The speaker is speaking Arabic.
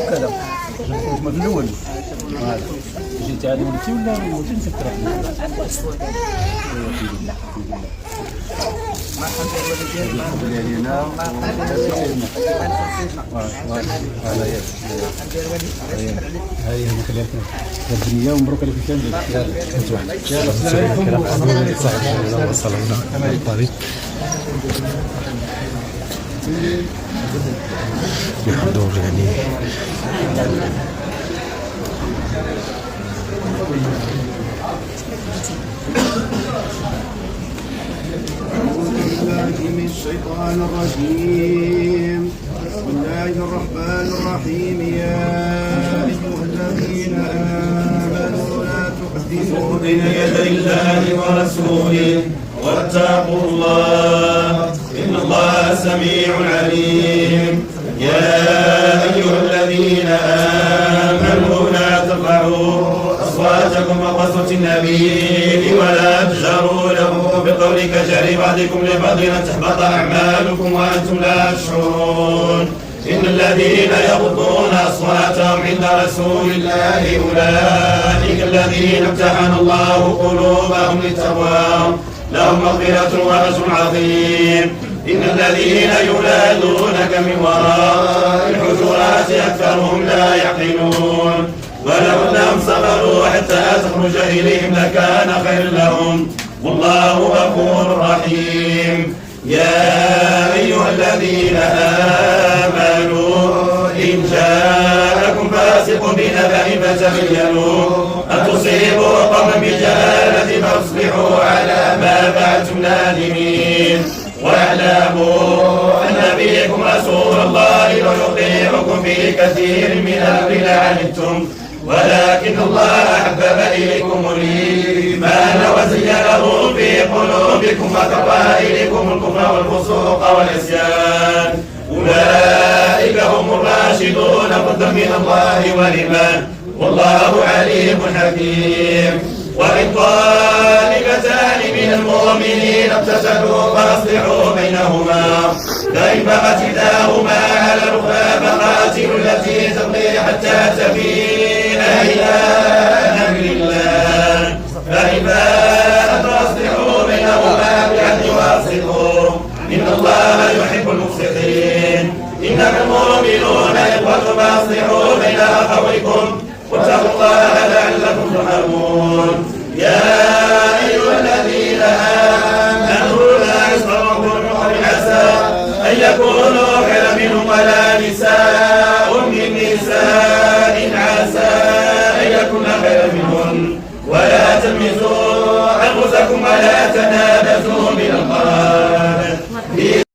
كذا ما في الاول جيت عاد وليتي ولا وليتي نسيت ما هاي خليك الدنيا ومبروك عليك كامل. يلا صلونا على الطريق بحضور يعني من الشيطان الرجيم. بسم الله الرحمن الرحيم. يا أيها الذين آمنوا لا تقدموا بين يدي الله ورسوله واتقوا الله إن الله سميع عليم. يا أيها الذين آمنوا لا ترفعوا أصواتكم فوق صوت النبي ولا تجهروا له بقول كجهر بعضكم لبعض أن تحبط أعمالكم وأنتم لا تشعرون. إن الذين يغضون أصواتهم عند رسول الله أولئك الذين امتحن الله قلوبهم للتقوى لهم مغفرة وأجر عظيم. إن الذين ينادونك من وراء الحجرات أكثرهم لا يعقلون. ولو أنهم صبروا حتى تخرج إليهم لكان خير لهم والله غفور رحيم. يا أيها الذين آمنوا إن جاءكم فاسق بنبأ فتبينوا أن تصيبوا قوما بجهالة فاصبحوا على ما فعلتم نادمين. واعلموا أن نبيكم رسول الله ويطيعكم في كثير من الأمر لعنتم ولكن الله حبب إليكم الإيمان وزينه في قلوبكم وكره إليكم الكفر والفسوق والعصيان أولئك هم الراشدون فضلا من الله ونعما والله عليم حكيم. وإن طائفتان من المؤمنين اقتتلوا فأصلحوا بينهما فإن بغت إحداهما على الأخرى فقاتلوا التي تبغي حتى تفيء إلى أمر الله فإن فاءت فأصلحوا بينهما بالعدل وأقسطوا إن الله يحب المقسطين. إنما المؤمنون إخوة فأصلحوا بين أخويكم واتقوا الله لعلكم ترحمون. يا أيها الذين آمنوا لا يسخر قوم من عسى أن يكونوا خيرا منهم ولا نساء من نساء عسى أن يكون خيرا منهن ولا تلمزوا أنفسكم ولا تنابزوا